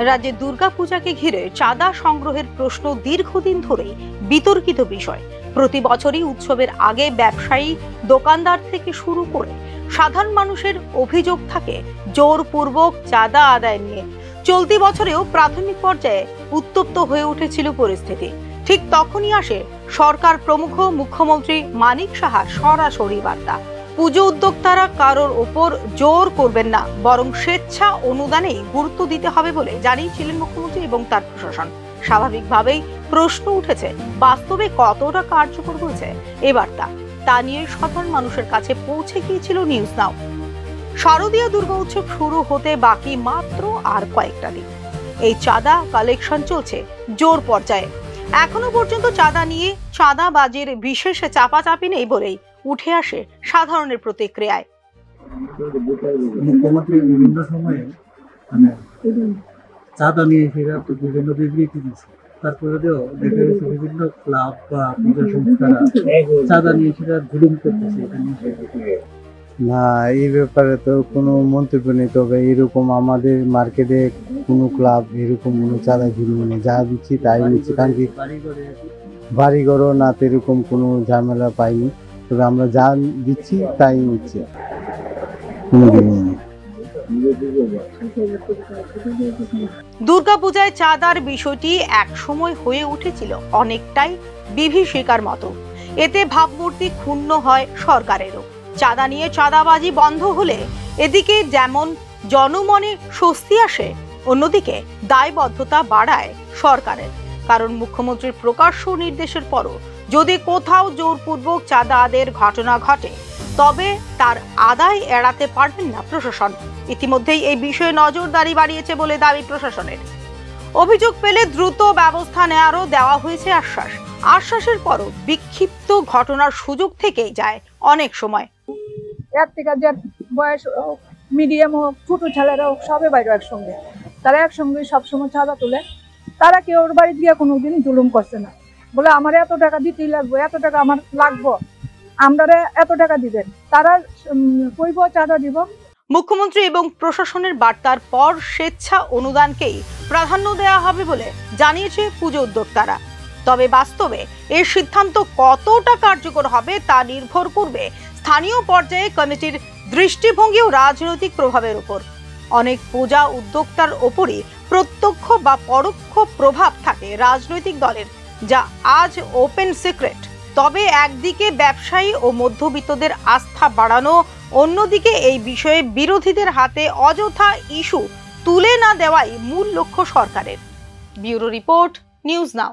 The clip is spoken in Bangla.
রাজ্যে দুর্গাপূজাকে ঘিরে চাঁদা সংগ্রহের প্রশ্ন দীর্ঘদিন ধরেই বিতর্কিত বিষয়। প্রতি বছরই উৎসবের আগে ব্যবসায়ী, দোকানদার থেকে শুরু করে সাধারণ মানুষের অভিযোগ থাকে জোরপূর্বক চাঁদা আদায় নিয়ে। চলতি বছরেও প্রাথমিক পর্যায়ে উত্তপ্ত হয়ে উঠেছিল পরিস্থিতি। ঠিক তখনই আসে সরকার প্রমুখ মুখ্যমন্ত্রী মানিক সাহার সরাসরি বার্তা, পুজো উদ্যোক্তারা কারোর ওপর জোর করবেন না, বরং স্বেচ্ছা অনুদানেই গুরুত্ব দিতে হবে বলে জানিয়েছিলেন মুখ্যমন্ত্রী এবং তার প্রশাসন। স্বাভাবিকভাবেই প্রশ্ন উঠেছে, বাস্তবে কতটা কার্যকর হয়েছে এ বার্তা? তা নিয়ে সাধারণ মানুষের কাছে পৌঁছে গিয়েছিল নিউজ নাও। শারদীয় দুর্গা উৎসব শুরু হতে বাকি মাত্র আর কয়েকটা দিন। এই চাঁদা কালেকশন চলছে জোর পর্যায়ে। এখনো পর্যন্ত চাঁদা নিয়ে চাঁদাবাজির বিশেষ চাপাচাপি নেই বলেই উঠে আসে সাধারণের প্রতিক্রিয়ায়। মুখ্যমন্ত্রী বিভিন্ন সময়ে চাঁদা নিয়ে সেটা তো বিভিন্ন বিবৃতি দিচ্ছে, তারপরে দেখা গেছে বিভিন্ন ক্লাব বা পূজা সংস্থারা চাঁদা নিয়ে সেটা জুলুম করতেছে। না, এই ব্যাপারে তো কোনো মন্তব্য নেই। তবে এরকম আমাদের মার্কেটে কোনো ক্লাব এরকম কোনো চাঁদা জুলুম নেই, যা দিচ্ছি তাই নিচ্ছি। কারণ কি বাড়িঘরও না এরকম কোনো ঝামেলা পাইনি, তবে আমরা যা দিচ্ছি তাই নিচ্ছি। দুর্গাপূজায় চাঁদার বিষয়টি এক সময় হয়ে উঠেছিল অনেকটাই বিভীষিকার মতো। এতে ভাবমূর্তি ক্ষুণ্ণ হয় সরকারেরও। চাঁদা নিয়ে চাঁদাবাজি বন্ধ হলে এদিকে যেমন জনমনে স্বস্তি আসে, অন্যদিকে দায়বদ্ধতা বাড়ায় সরকারের। কারণ মুখ্যমন্ত্রীর প্রকাশ্য নির্দেশের পরও যদি কোথাও জোরপূর্বক চাঁদা আদায়ের ঘটনা ঘটে, তবে তার আদায় এড়াতে পারবেন না প্রশাসন। ইতিমধ্যেই এই বিষয়ে নজরদারি বাড়িয়েছে বলে দাবি প্রশাসনের। অভিযোগ পেলে দ্রুত ব্যবস্থা নেওয়ারও দেওয়া হয়েছে আশ্বাস। আশ্বাসের পরও বিক্ষিপ্ত ঘটনার সুযোগ থেকেই যায় অনেক সময়। এর থেকে যে বয়স মিডিয়াম হোক, ছোট ছেলেরা হোক, সবে বাইরে একসঙ্গে, তারা একসঙ্গে সবসময় চাঁদা তুলে। তারা কেউ ওর বাড়ি দিয়ে কোনোদিন জুলুম করছে না, বলে আমার এত টাকা দিতেই লাগবে, এত টাকা আমার লাগবো, আমরা এত টাকা দিবেন, তারা কইব চাঁদা দিব। মুখ্যমন্ত্রী এবং প্রশাসনের বার্তার পর স্বেচ্ছা অনুদানকেই প্রাধান্য দেওয়া হবে বলে জানিয়েছে পুজো উদ্যোক্তারা। তবে বাস্তবে এর সিদ্ধান্ত কতটা কার্যকর হবে তা নির্ভর করবে স্থানীয় পর্যায়ে কমিটির দৃষ্টিভঙ্গি ও রাজনৈতিক প্রভাবের উপর। অনেক পূজা উদ্যোক্তার ওপরই প্রত্যক্ষ বা পরোক্ষ প্রভাব থাকে রাজনৈতিক দলের, যা আজ ওপেন সিক্রেট। তবে একদিকে ব্যবসায়ী ও মধ্যবিত্তদের আস্থা বাড়ানো, অন্যদিকে এই বিষয়ে বিরোধীদের হাতে অযথা ইস্যু তুলে না দেওয়াই মূল লক্ষ্য সরকারের। Bureau report, news now.